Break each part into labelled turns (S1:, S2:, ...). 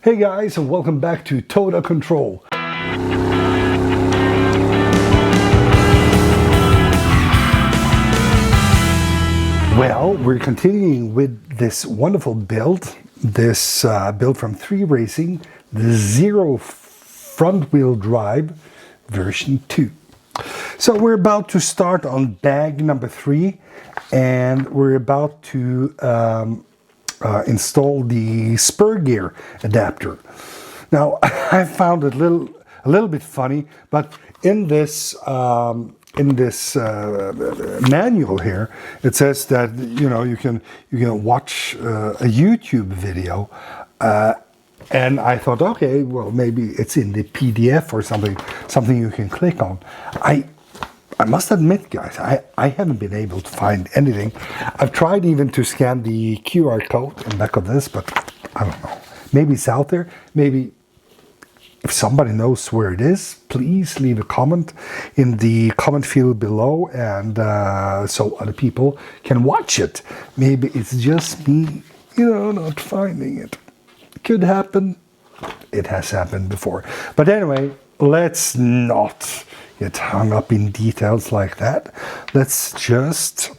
S1: Hey guys, and welcome back to Total Control. Well, we're continuing with this wonderful build, build from 3Racing, the Zero front-wheel drive version 2. So we're about to start on bag number 3, and we're about to install the spur gear adapter. Now, I found it a little bit funny, but in this manual here, it says that you can watch a YouTube video, and I thought, okay, well maybe it's in the PDF or something you can click on. I must admit, guys, I haven't been able to find anything. I've tried even to scan the QR code in the back of this, but I don't know. Maybe it's out there. Maybe if somebody knows where it is, please leave a comment in the comment field below, and so other people can watch it. Maybe it's just me, not finding it. It could happen. It has happened before. But anyway, let's not get hung up in details like that. Let's just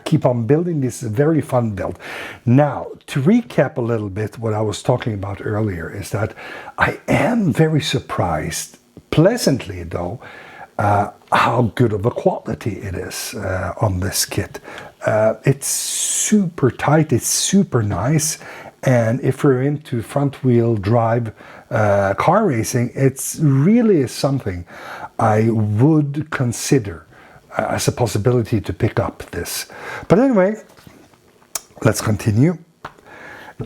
S1: keep on building this very fun build. Now, to recap a little bit what I was talking about earlier is that I am very surprised, pleasantly though, how good of a quality it is on this kit. It's super tight, it's super nice, and if you're into front-wheel drive car racing, it's really something I would consider as a possibility to pick up this. But anyway, let's continue.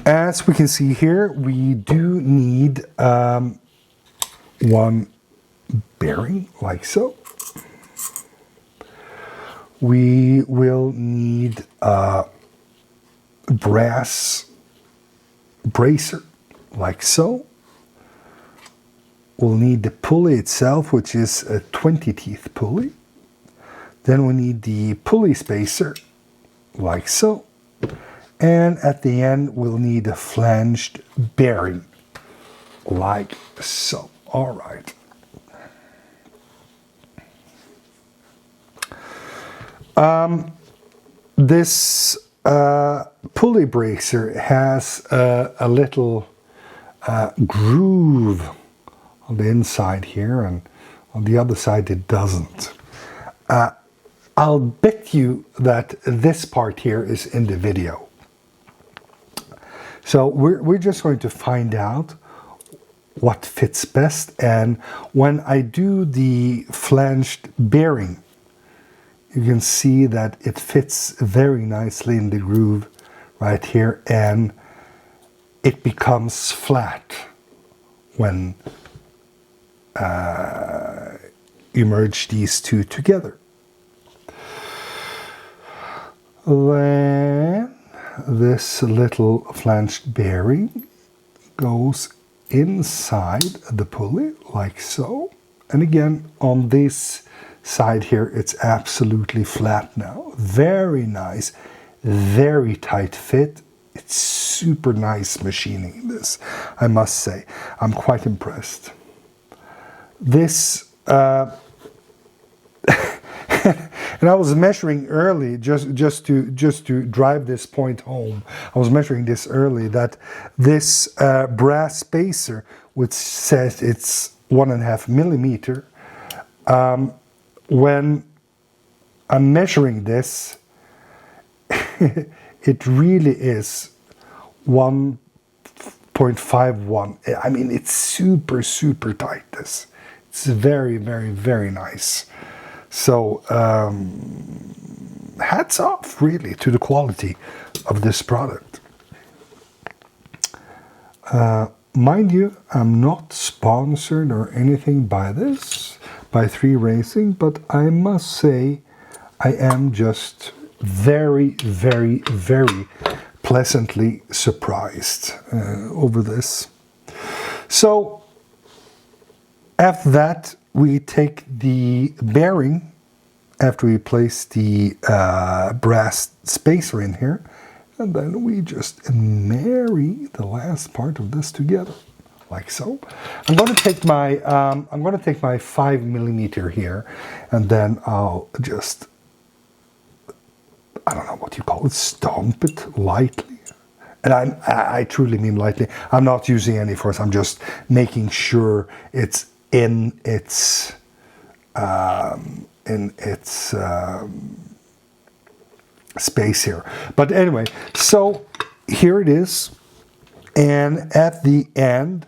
S1: As we can see here, we do need one bearing, like so. We will need a brass bracer, like so. We'll need the pulley itself, which is a 20-teeth pulley. Then we need the pulley spacer, like so. And at the end, we'll need a flanged bearing, like so. All right. This pulley bracer has a little groove on the inside here, and on the other side it doesn't. I'll bet you that this part here is in the video. So we're just going to find out what fits best, and when I do the flanged bearing, you can see that it fits very nicely in the groove right here, and it becomes flat when you merge these two together. Then this little flanged bearing goes inside the pulley, like so. And again, on this side here, it's absolutely flat now. Very nice, very tight fit. It's super nice machining this, I must say. I'm quite impressed. This and I was measuring early, just to drive this point home. I was measuring this early, that this brass spacer, which says it's 1.5 millimeter, when I'm measuring this, it really is 1.51. I mean, it's super tight. It's very nice. So hats off really to the quality of this product. Mind you, I'm not sponsored or anything by 3Racing, but I must say I am just very pleasantly surprised over this. So after that, we take the bearing, after we place the brass spacer in here, And then we just marry the last part of this together, like so. I'm going to take my 5mm here, and then I'll just, I don't know what you call it, stomp it lightly. And I truly mean lightly. I'm not using any force. I'm just making sure it's in its space here. But anyway, so here it is. And at the end,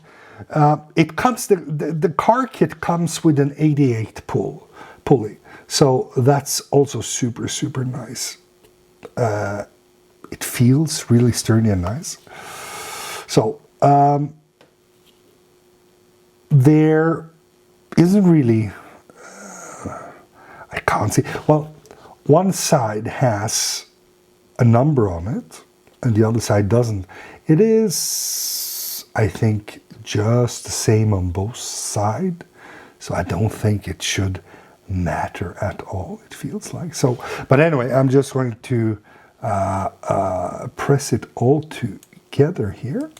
S1: it comes. The car kit comes with an 88 pulley. So that's also super, super nice. It feels really sturdy and nice. So there isn't really, I can't see. Well, one side has a number on it and the other side doesn't. It is, I think, just the same on both sides. So I don't think it should matter at all, it feels like. So, but anyway, I'm just going to press it all together here.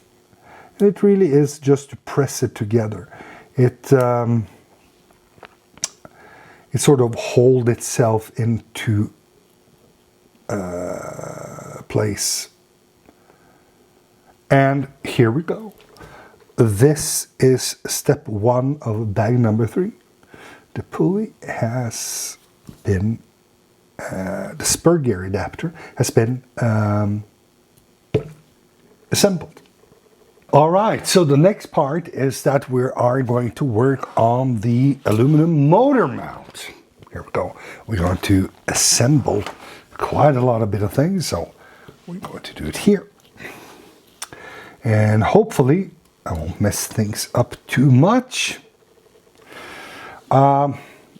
S1: And it really is just to press it together. It sort of hold itself into place. And here we go. This is step 1 of bag number 3. The pulley has been, the spur gear adapter has been assembled. All right, so the next part is that we are going to work on the aluminum motor mount. Here we go. We're going to assemble quite a lot of bit of things, so we're going to do it here. And hopefully I won't mess things up too much. We're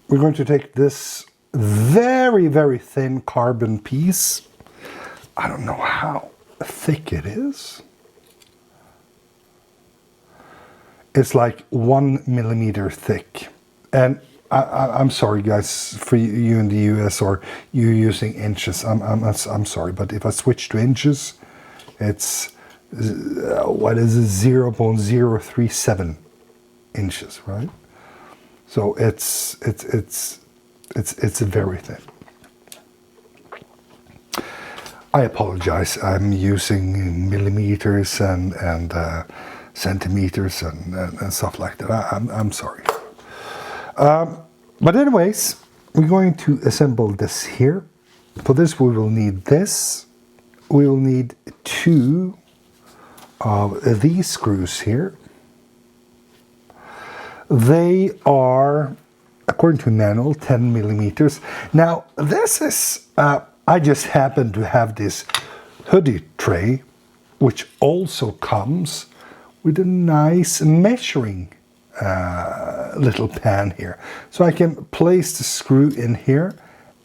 S1: going to take this very, very thin carbon piece. I don't know how thick it is. It's like 1 millimeter thick. And I'm sorry, guys, for you in the US or you using inches. I'm sorry, but if I switch to inches, it's what is it, 0.037 inches, right? So it's very thin. I apologize. I'm using millimeters and centimeters and stuff like that. I'm sorry. But anyways, we're going to assemble this here. For this, we will need this. We will need 2 of these screws here. They are, according to manual, 10 millimeters. Now, this is, I just happen to have this hoodie tray, which also comes with a nice measuring little pan here. So I can place the screw in here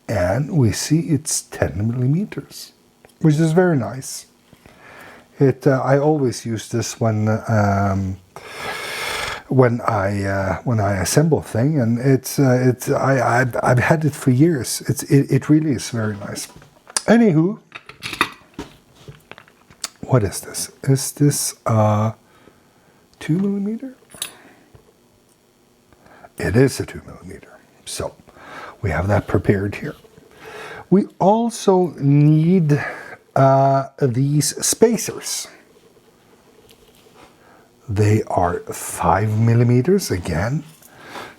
S1: and we see it's 10 millimeters, which is very nice. I always use this when I assemble thing, and I've had it for years. It really is very nice. Anywho, what is this? Is this 2 millimeter? It is a 2 millimeter. So we have that prepared here. We also need these spacers. They are 5 millimeters again,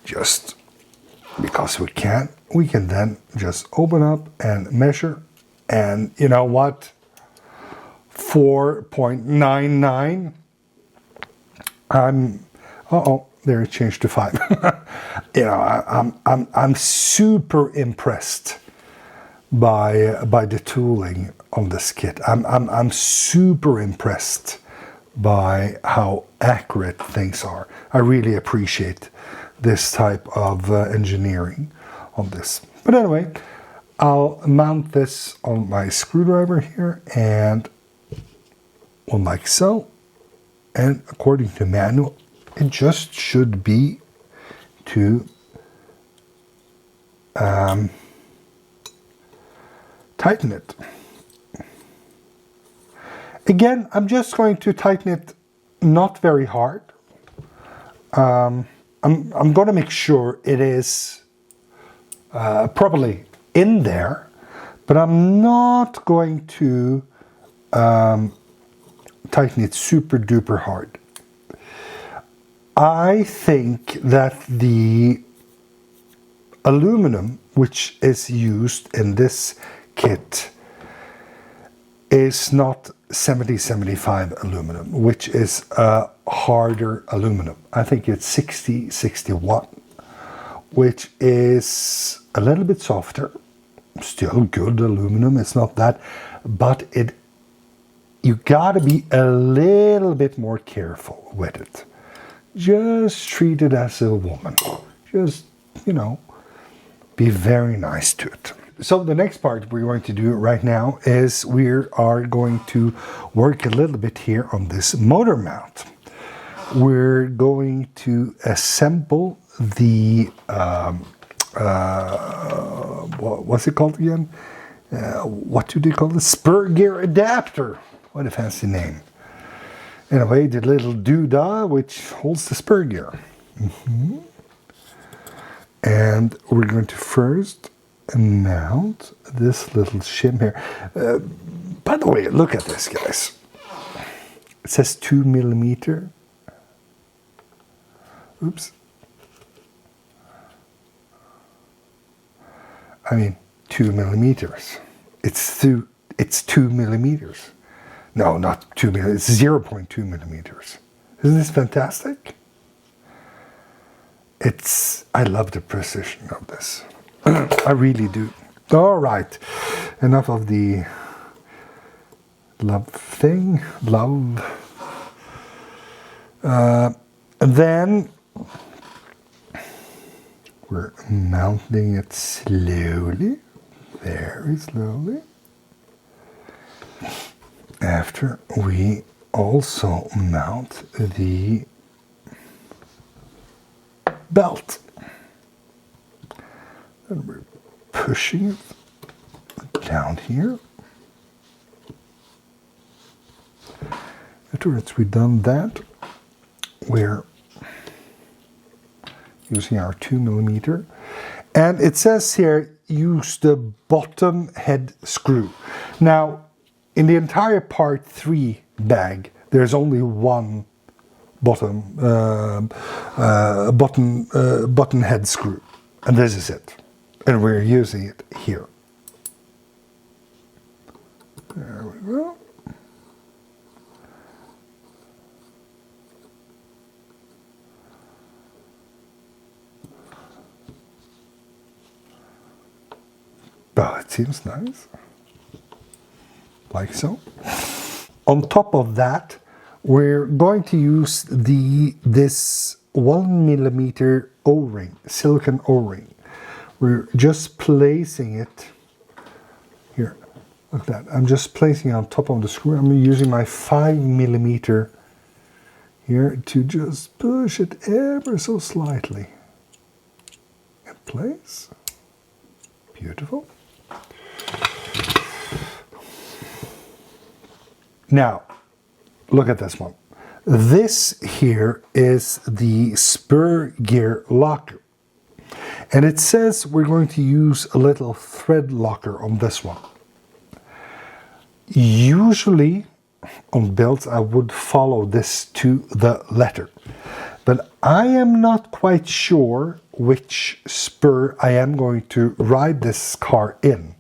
S1: just because we can then just open up and measure, and you know what, 4.99. There it changed to 5. You know, I'm super impressed by the tooling on this kit. I'm super impressed by how accurate things are. I really appreciate this type of engineering on this. But anyway, I'll mount this on my screwdriver here and one like so. And according to manual, it just should be to tighten it. Again, I'm just going to tighten it not very hard. I'm going to make sure it is properly in there, but I'm not going to tighten it super duper hard. I think that the aluminum which is used in this kit is not 7075 aluminum, which is a harder aluminum. I think it's 6061, which is a little bit softer. Still good aluminum, it's not that, but you gotta be a little bit more careful with it. Just treat it as a woman. Just, you know, be very nice to it. So the next part we're going to do right now is we are going to work a little bit here on this motor mount. We're going to assemble the, what's it called again? What do they call it? Spur gear adapter. What a fancy name. Anyway, the little doodah which holds the spur gear. And we're going to first mount this little shim here. By the way, look at this, guys. It says 2 millimeter. Oops. I mean, 2 millimeters. It's 2 millimeters. No, not 2 millimeters. It's 0.2 millimeters. Isn't this fantastic? I love the precision of this. I really do. All right, enough of the love thing. Then we're mounting it slowly, very slowly. After we also mount the belt. And we're pushing it down here. Afterwards we've done that, we're using our 2 millimeter. And it says here, use the bottom head screw. Now, in the entire part 3 bag, there's only one button head screw, and this is it, and we're using it here. There we go. Well, it seems nice, like so. On top of that, we're going to use this 1 millimeter O-ring, silicone O-ring. We're just placing it here. Look at that. I'm just placing it on top of the screw. I'm using my 5 millimeter here to just push it ever so slightly in place. Beautiful. Now, look at this one. This here is the spur gear locker. And it says we're going to use a little thread locker on this one. Usually on belts I would follow this to the letter. But I am not quite sure which spur I am going to ride this car in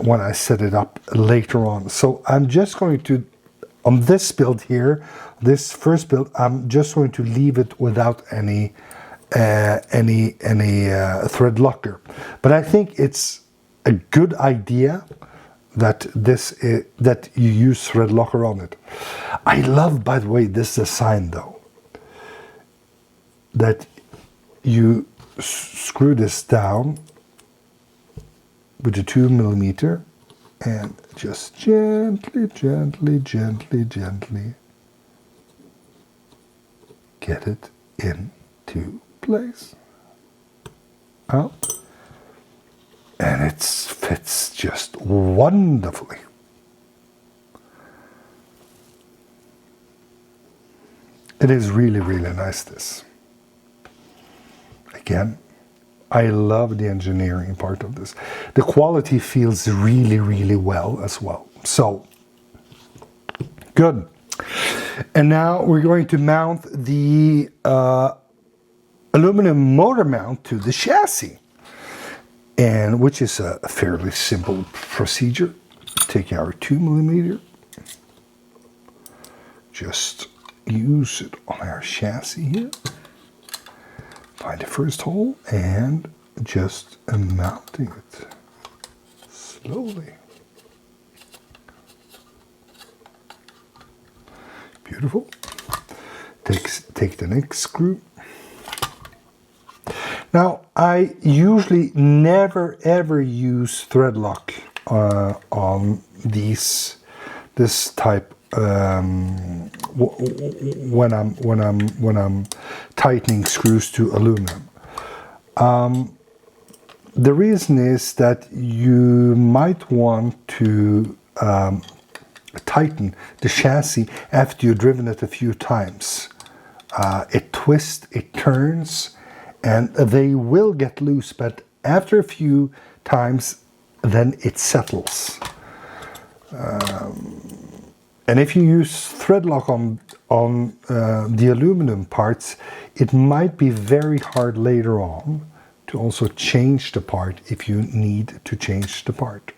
S1: when I set it up later on. So I'm just going to, on this build here, this first build, I'm just going to leave it without any thread locker. But I think it's a good idea that that you use thread locker on it. I love, by the way, this design though, that you screw this down with the 2 millimeter and just gently get it into place. Oh. And it fits just wonderfully. It is really, really nice, this. Again, I love the engineering part of this. The quality feels really, really well as well. So, good. And now we're going to mount the aluminum motor mount to the chassis, and which is a fairly simple procedure. Take our 2mm, just use it on our chassis here. Find the first hole and just mounting it slowly. Beautiful. Take the next screw. Now, I usually never ever use thread lock on this type when I'm tightening screws to aluminum. The reason is that you might want to tighten the chassis after you've driven it a few times. It twists, it turns, and they will get loose, but after a few times, then it settles. And if you use thread lock on the aluminum parts, it might be very hard later on to also change the part if you need to change the part.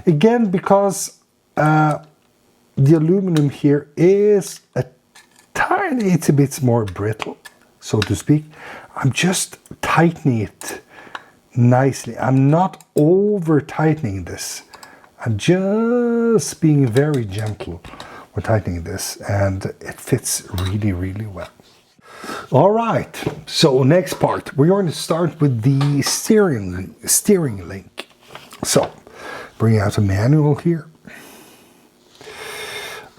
S1: Again, because the aluminum here is a tiny bit more brittle, so to speak, I'm just tightening it nicely. I'm not over tightening this. I'm just being very gentle when tightening this, and it fits really, really well. All right, so next part, we're going to start with the steering link. So, bring out a manual here.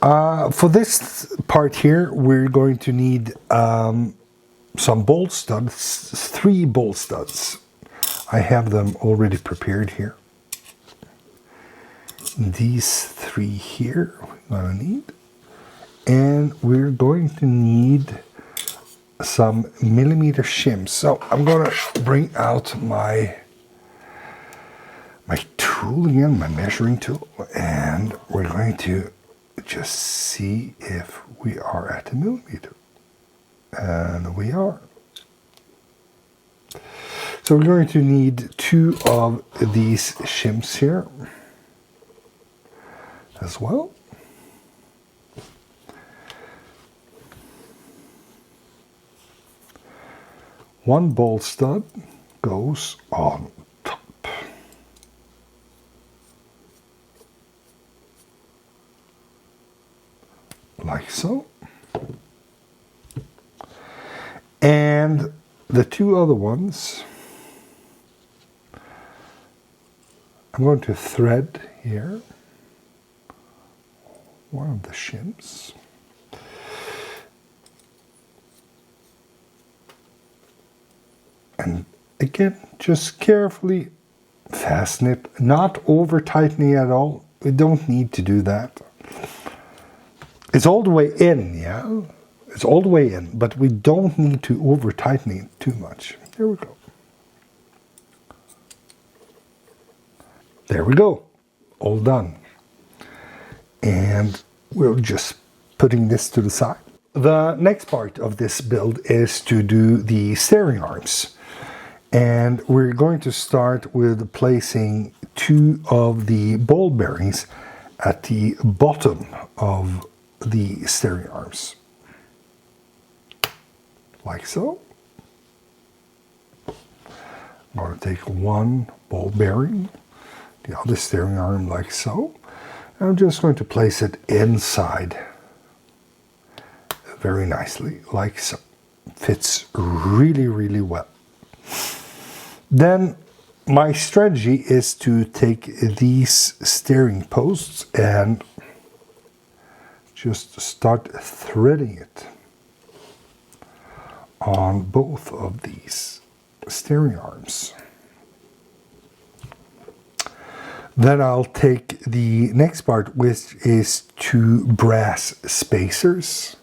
S1: For this part here, we're going to need some bolt studs, 3 bolt studs. I have them already prepared here. These 3 here we're going to need. And we're going to need some millimeter shims. So I'm going to bring out my tool again, my measuring tool, and we're going to just see if we are at a millimeter. And we are. So we're going to need 2 of these shims here as well. One bolt stud goes on top. Like so. And the 2 other ones, I'm going to thread here one of the shims. And again, just carefully fasten it, not over tightening at all. We don't need to do that. It's all the way in, yeah? It's all the way in, but we don't need to over tighten it too much. There we go. There we go. All done. And we're just putting this to the side. The next part of this build is to do the steering arms. And we're going to start with placing 2 of the ball bearings at the bottom of the steering arms. Like so. I'm going to take 1 ball bearing, the other steering arm like so. And I'm just going to place it inside very nicely, like so. Fits really, really well. Then my strategy is to take these steering posts and just start threading it on both of these steering arms. Then I'll take the next part, which is 2 brass spacers.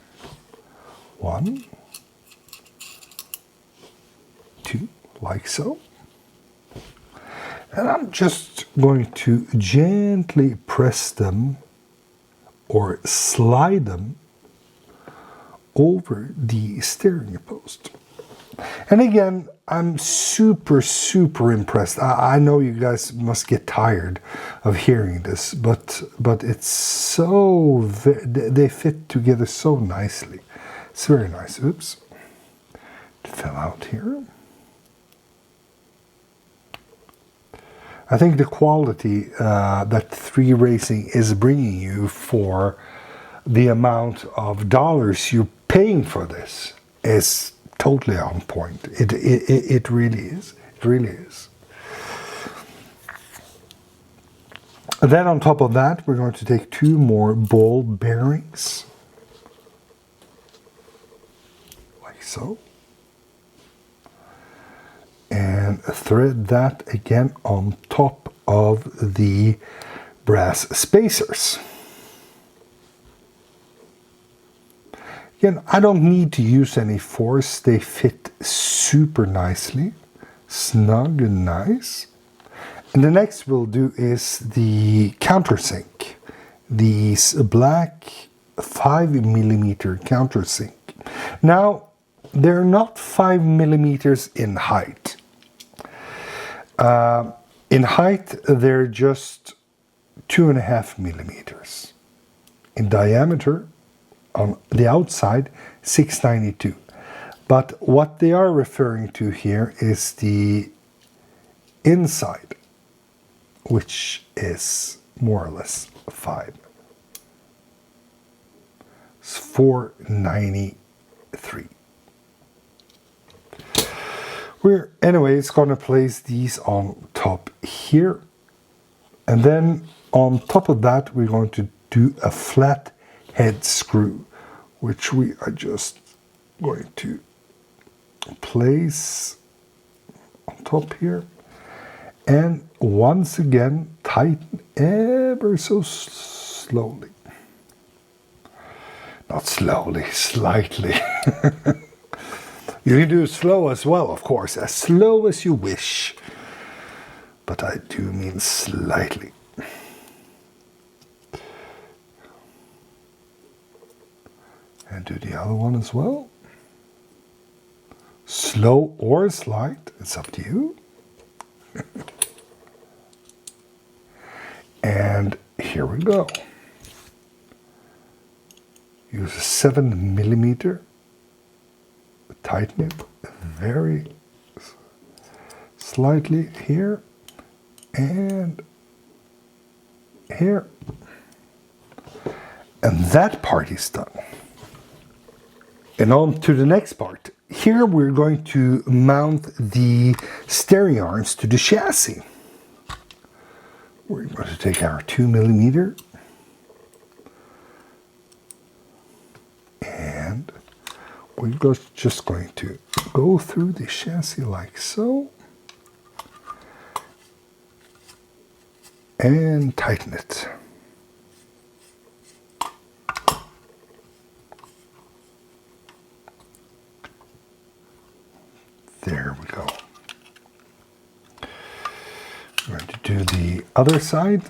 S1: 1, 2, like so. And I'm just going to gently press them or slide them over the steering post. And again, I'm super impressed. I know you guys must get tired of hearing this, but it's so, they fit together so nicely. It's very nice. Oops, it fell out here. I think the quality that 3Racing is bringing you for the amount of dollars you're paying for this is totally on point. It really is. It really is. And then on top of that, we're going to take 2 more ball bearings, like so, and thread that again on top of the brass spacers. Again, I don't need to use any force. They fit super nicely, snug and nice. And the next we'll do is the countersink. These black 5mm countersink. Now, they're not 5mm in height. In height, they're just 2.5mm. In diameter, on the outside, 692. But what they are referring to here is the inside, which is more or less 5. It's 493. We're anyways going to place these on top here, and then on top of that we're going to do a flat head screw, which we are just going to place on top here, and once again tighten ever so slowly. Not slowly, slightly. You can do slow as well, of course, as slow as you wish, but I do mean slightly. And do the other one as well. Slow or slight, it's up to you. And here we go. Use a 7mm. Tighten it very slightly here and here. And that part is done. And on to the next part. Here we're going to mount the steering arms to the chassis. We're going to take our 2mm and we're just going to go through the chassis like so and tighten it. There we go. We're going to do the other side.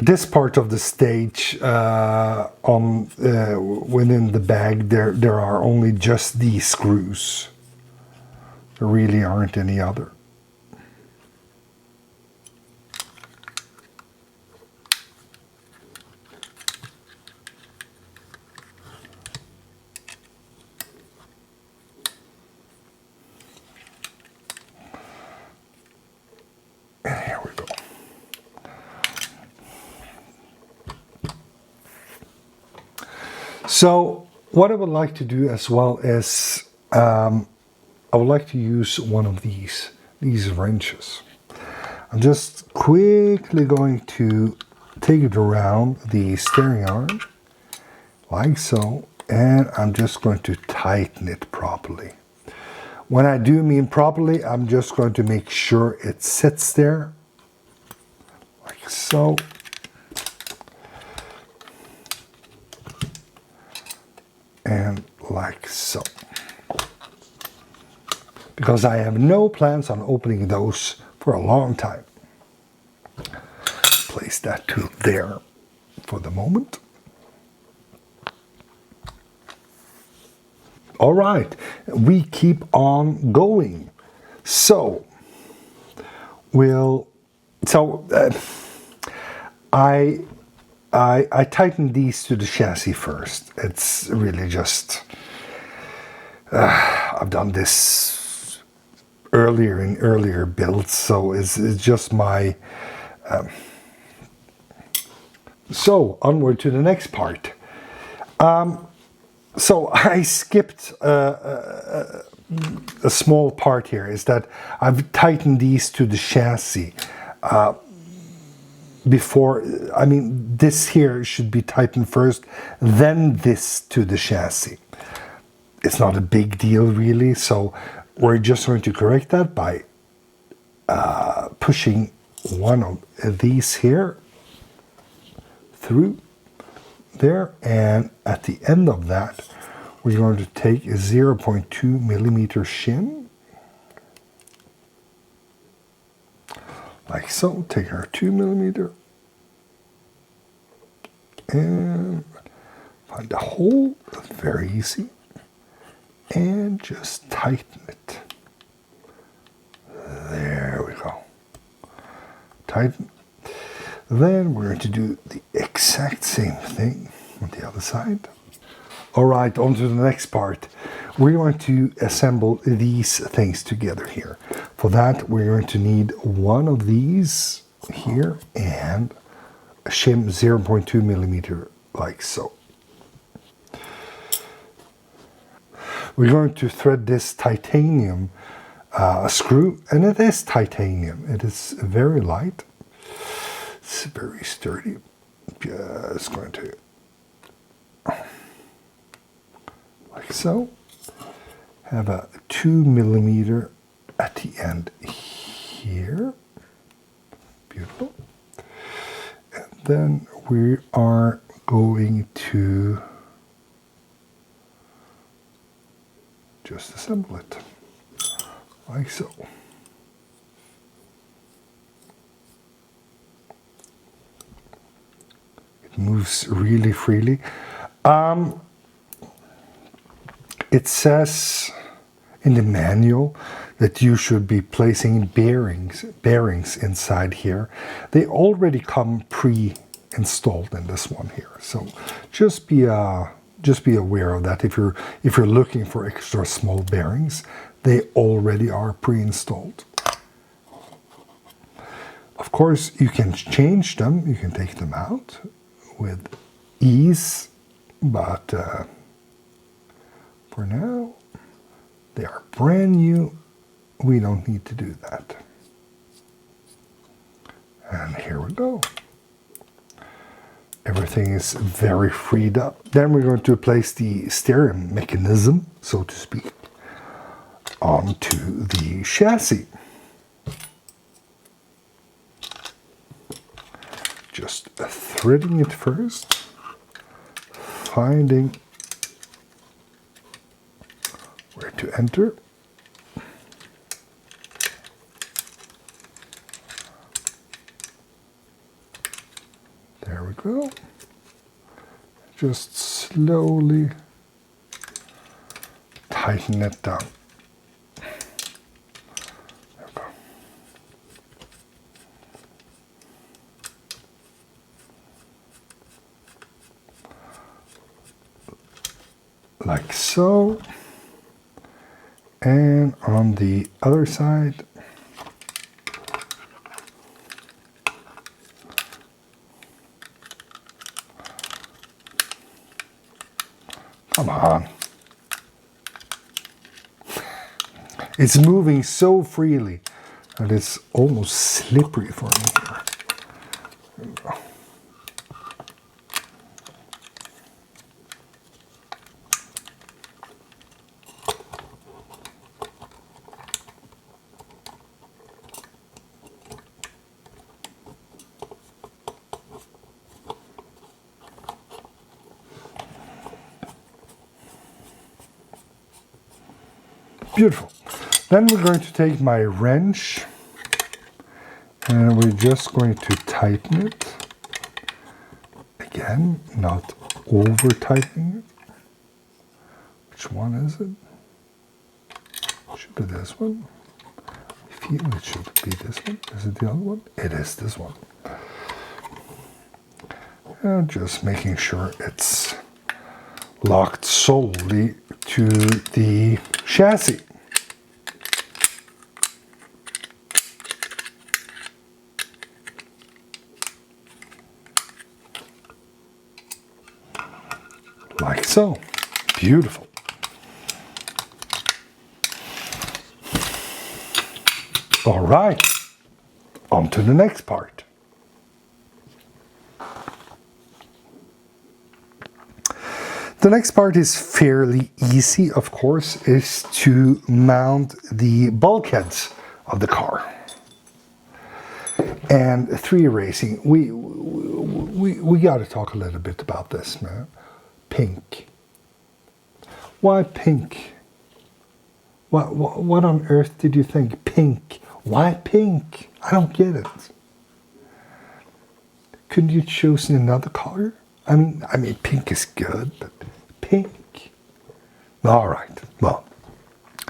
S1: This part of the stage within the bag, there are only just these screws. There really aren't any other. And here we go. So what I would like to do as well is I would like to use one of these wrenches. I'm just quickly going to take it around the steering arm like so, and I'm just going to tighten it properly. When I do mean properly, I'm just going to make sure it sits there, like so. And like so. Because I have no plans on opening those for a long time. Place that to there for the moment. All right, we keep on going. So, I tightened these to the chassis first. It's really just, I've done this earlier in earlier builds, so it's just my, so onward to the next part. So I skipped a small part here, is that I've tightened these to the chassis before. I mean, this here should be tightened first, then this to the chassis. It's not a big deal really, so we're just going to correct that by pushing one of these here through there, and at the end of that we're going to take a 0.2 millimeter shim, like so. Take our 2 millimeter and find a hole, very easy, and just tighten it. There we go. Tighten. Then we're going to do the exact same thing on the other side. All right, on to the next part. We're going to assemble these things together here. For that, we're going to need one of these here and a shim 0.2 millimeter, like so. We're going to thread this titanium screw, and it is titanium. It is very light. It's very sturdy. Just going to, like so, have a 2 millimeter at the end here. Beautiful. And then we are going to just assemble it, like so. Moves really freely. It says in the manual that you should be placing bearings inside here. They already come pre-installed in this one here, so just be aware of that. If you're looking for extra small bearings, they already are pre-installed. Of course, you can change them. You can take them out with ease, but for now they are brand new. We don't need to do that. And here we go. Everything is very freed up. Then we're going to place the steering mechanism, so to speak, onto the chassis. Just threading it first, finding where to enter. There we go. Just slowly tighten it down. Like so, and on the other side, come on, it's moving so freely that it's almost slippery for me here. There we go. Beautiful. Then we're going to take my wrench and we're just going to tighten it. Again, not over tightening it. Which one is it? Should be this one. I feel it should be this one. Is it the other one? It is this one. And just making sure it's locked solely to the chassis. Like so. Beautiful. All right, on to the next part. The next part is fairly easy, of course, is to mount the bulkheads of the car. And 3Racing, we got to talk a little bit about this, man. Pink. Why pink? What on earth did you think? Pink. Why pink? I don't get it. Couldn't you choose another color? I mean, pink is good, but pink. All right. Well,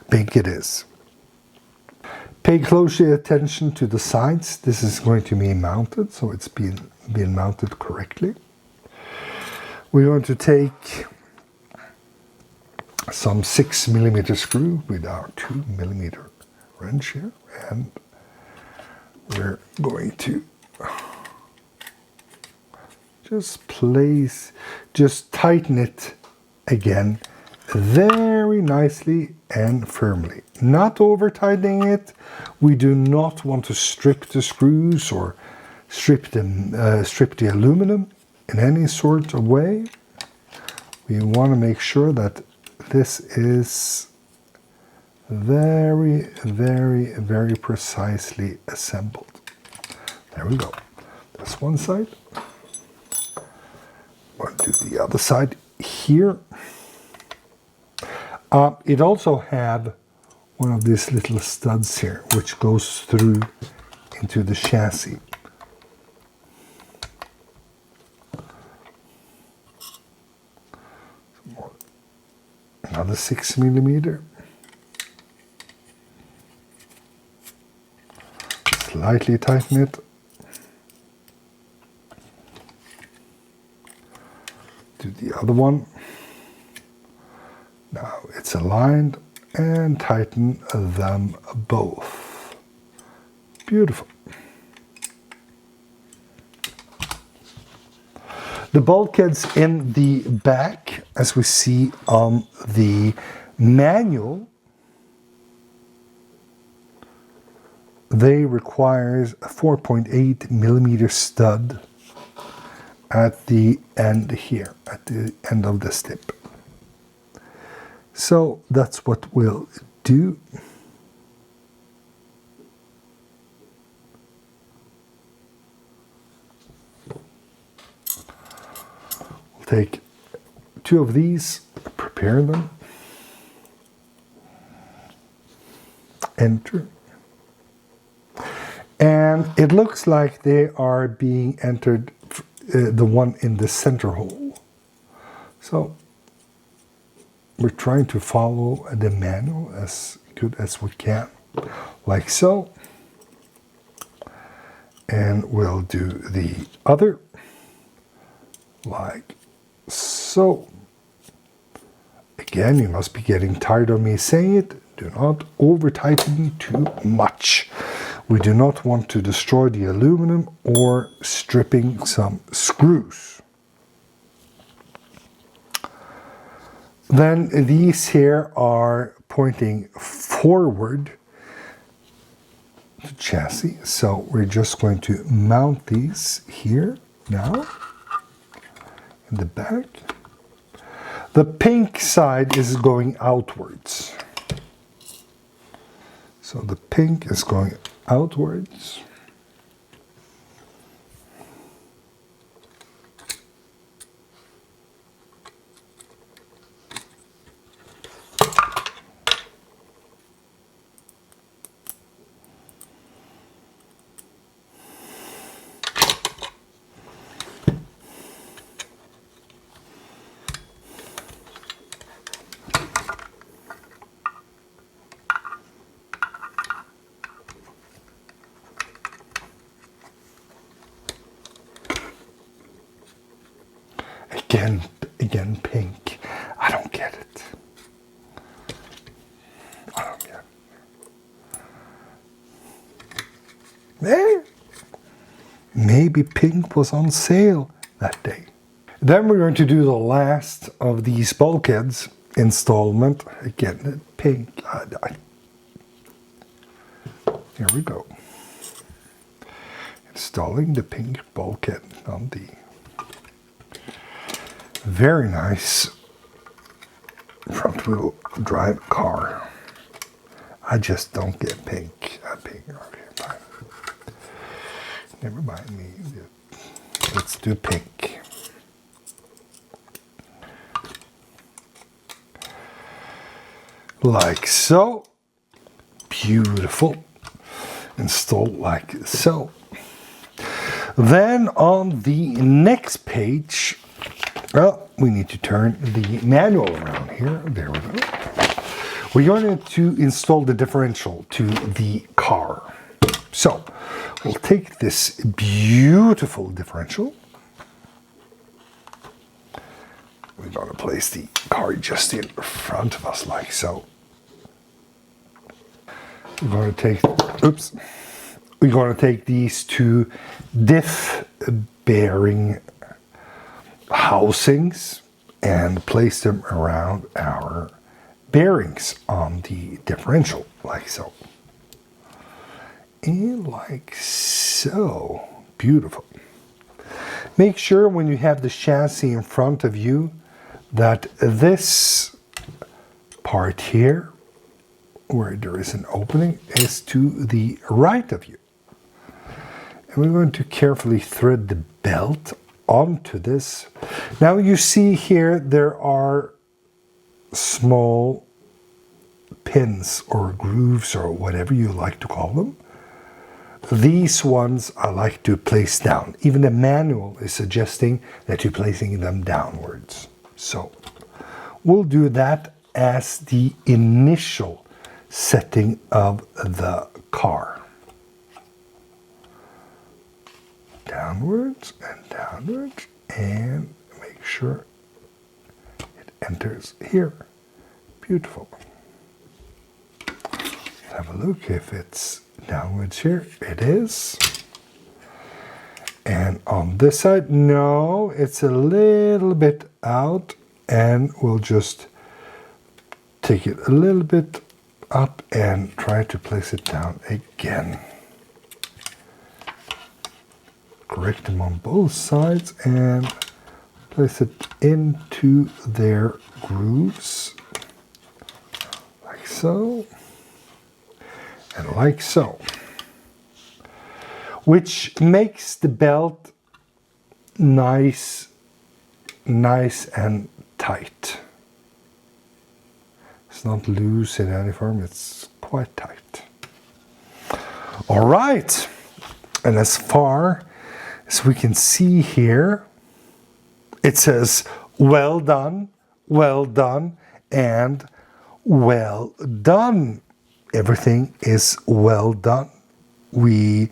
S1: pink it is. Pay close attention to the sides. This is going to be mounted, so it's being mounted correctly. We're going to take some 6mm screw with our 2mm wrench here, and we're going to just tighten it again very nicely and firmly. Not over tightening it. We do not want to strip the screws or strip the aluminum in any sort of way. We want to make sure that this is very, very, very precisely assembled. There we go. That's one side. We'll do the other side here. It also have one of these little studs here, which goes through into the chassis. Another 6mm. Slightly tighten it. Do the other one. Now it's aligned, and tighten them both. Beautiful. The bulkheads in the back, as we see on the manual, they require a 4.8mm stud at the end here, at the end of the stip. So that's what we'll do. We'll take two of these, prepare them, enter. And it looks like they are being entered, the one in the center hole. So we're trying to follow the manual as good as we can, like so. And we'll do the other, like so. Again, you must be getting tired of me saying it. Do not over tighten too much. We do not want to destroy the aluminum or stripping some screws. Then these here are pointing forward to chassis. So we're just going to mount these here now in the back. The pink side is going outwards. So the pink is going outwards. Again, pink. I don't get it. I don't get it. Maybe pink was on sale that day. Then we're going to do the last of these bulkheads installment. Again, pink. Here we go. Installing the pink bulkhead on the very nice front wheel drive car. I just don't get pink. Pink. Okay, fine. Never mind me. Let's do pink. Like so. Beautiful. Installed like so. Then on the next page, well, we need to turn the manual around here. There we go. We're going to install the differential to the car. So we'll take this beautiful differential. We're going to place the car just in front of us like so. We're going to take these two diff bearing housings and place them around our bearings on the differential like so. And like so. Beautiful. Make sure when you have the chassis in front of you that this part here, where there is an opening, is to the right of you. And we're going to carefully thread the belt onto this. Now you see here there are small pins or grooves or whatever you like to call them. These ones I like to place down. Even the manual is suggesting that you're placing them downwards. So we'll do that as the initial setting of the car. Downwards, and make sure it enters here. Beautiful. Let's have a look if it's downwards here. It is. And on this side, no, it's a little bit out, and we'll just take it a little bit up and try to place it down again. Correct them on both sides and place it into their grooves like so and like so, which makes the belt nice and tight. It's not loose in any form, it's quite tight. All right, and as far as we can see here, it says well done, and well done. Everything is well done. We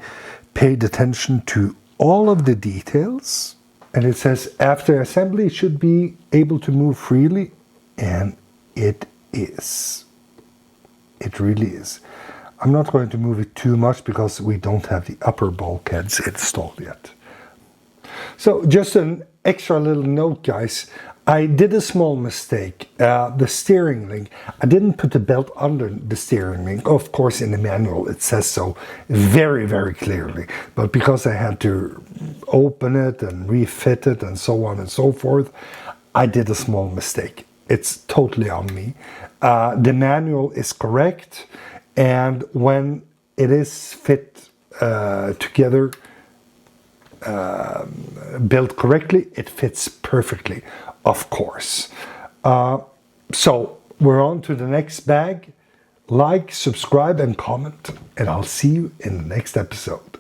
S1: paid attention to all of the details, and it says after assembly it should be able to move freely, and it is. It really is. I'm not going to move it too much because we don't have the upper bulkheads installed yet. So just an extra little note, guys. I did a small mistake. The steering link, I didn't put the belt under the steering link. Of course, in the manual it says so very clearly. But because I had to open it and refit it and so on and so forth, I did a small mistake. It's totally on me. The manual is correct, and when it is fit together, built correctly, it fits perfectly, of course. So we're on to the next bag. Like, subscribe, and comment, and I'll see you in the next episode.